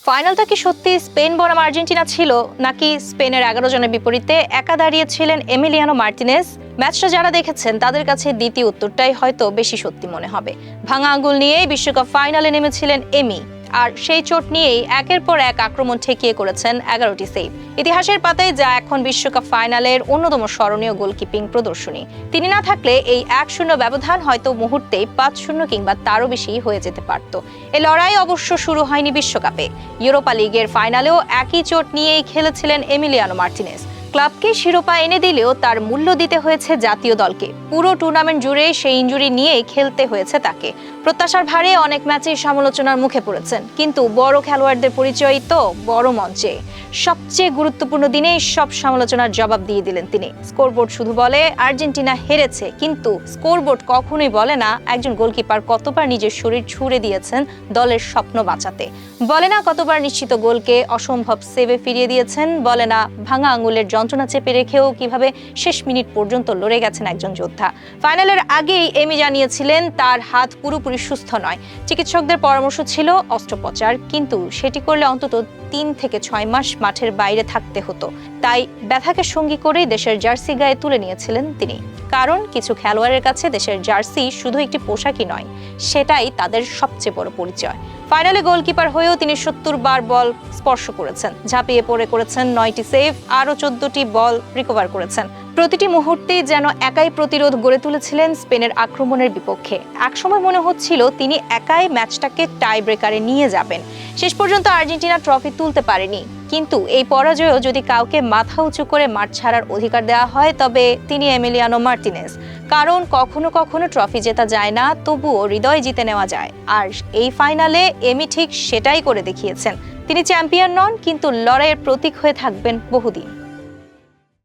ফাইনালটা কি সত্যি স্পেন বনাম আর্জেন্টিনা ছিল, নাকি স্পেনের 11 জনের বিপরীতে একা দাঁড়িয়েছিলেন এমিলিয়ানো মার্টিনেজ? ম্যাচটা যারা দেখেছেন তাদের কাছে দ্বিতীয় উত্তরটাই হয়তো বেশি সত্যি মনে হবে। ভাঙা আঙ্গুল নিয়েই বিশ্বকাপ ফাইনালে নেমেছিলেন এমি, আর সেই চোট নিয়েই একের পর এক আক্রমণ ঠেকিয়ে করেছেন 11টি সেভ। ইতিহাসের পাতায় যা এখন বিশ্বকাপ ফাইনালের অন্যতম স্মরণীয় গোলকিপিং প্রদর্শনী। তিনি না থাকলে এই 1-0 ব্যবধান হয়তো মুহূর্তেই 5-0 কিংবা তারও বেশি হয়ে যেতে পারত। এই লড়াই অবশ্য শুরু হয়নি বিশ্বকাপে। ইউরোপা লিগের ফাইনালেও একই চোট নিয়েই খেলেছিলেন এমিলিয়ানো মার্টিনেজ। ক্লাবকে শিরোপা এনে দিলেও তার মূল্য দিতে হয়েছে জাতীয় দলকে। পুরো টুর্নামেন্ট জুড়ে সেই ইনজুরি নিয়েই খেলতে হয়েছে তাকে। প্রত্যাশার ভারে অনেক ম্যাচেই সমালোচনার মুখে পড়েছেন, কিন্তু বড় খেলোয়াড়দের পরিচয়ই তো বড় মঞ্চে। সবচেয়ে গুরুত্বপূর্ণ দিনেই সব সমালোচনার জবাব দিয়ে দিলেন তিনি। স্কোরবোর্ড শুধু বলে আর্জেন্টিনা হেরেছে, কিন্তু স্কোরবোর্ড কখনোই বলে না একজন গোলকিপার কতবার নিজের শরীর ছুঁড়ে দিয়েছেন দলের স্বপ্ন বাঁচাতে। বলে না কতবার নিশ্চিত গোলকে অসম্ভব সেভে ফিরিয়ে দিয়েছেন। বলে না ভাঙা আঙুলের যন্ত্রণা চেপে রেখেও কিভাবে শেষ মিনিট পর্যন্ত লড়ে গেছেন একজন যোদ্ধা। ফাইনালের আগেই এমি জানিয়েছিলেন তার হাত পুরোপুরি সুস্থ নয়। চিকিৎসকদের পরামর্শ ছিল অস্ত্রোপচার, কিন্তু সেটি করলে অন্তত 3 থেকে 6 মাস মাঠের বাইরে থাকতে হতো। তাই ব্যথাকে সঙ্গী করেই দেশের জার্সি গায়ে তুলে নিয়েছিলেন তিনি। কারণ কিছু খেলোয়াড়ের কাছে দেশের জার্সি শুধু একটি পোশাকই নয়, সেটাই তাদের সবচেয়ে বড় পরিচয়। ফাইনালে গোলকিপার হয়েও তিনি 70 বার বল স্পর্শ করেছেন, ঝাঁপিয়ে পড়ে করেছেন 9টি সেভ, আরও 14টি বল রিকভার করেছেন। প্রতিটি মুহূর্তেই যেন একাই প্রতিরোধ গড়ে তুলেছিলেন স্পেনের আক্রমণের বিপক্ষে। একসময় মনে হচ্ছিল তিনি একাই ম্যাচটাকে টাই ব্রেকারে নিয়ে যাবেন। শেষ পর্যন্ত আর্জেন্টিনা ট্রফি তুলতে পারেনি, কিন্তু এই পরাজয়ও যদি কাউকে মাথা উঁচু করে মাঠ ছাড়ার অধিকার দেওয়া হয় তবে তিনি এমিলিয়ানো মার্টিনেজ। কারণ কখনো কখনো ট্রফি জেতা যায় না, তবুও হৃদয় জিতে নেওয়া যায়। আর এই ফাইনালে এমি ঠিক সেটাই করে দেখিয়েছেন। তিনি চ্যাম্পিয়ন নন, কিন্তু লড়াইয়ের প্রতীক হয়ে থাকবেন বহুদিন।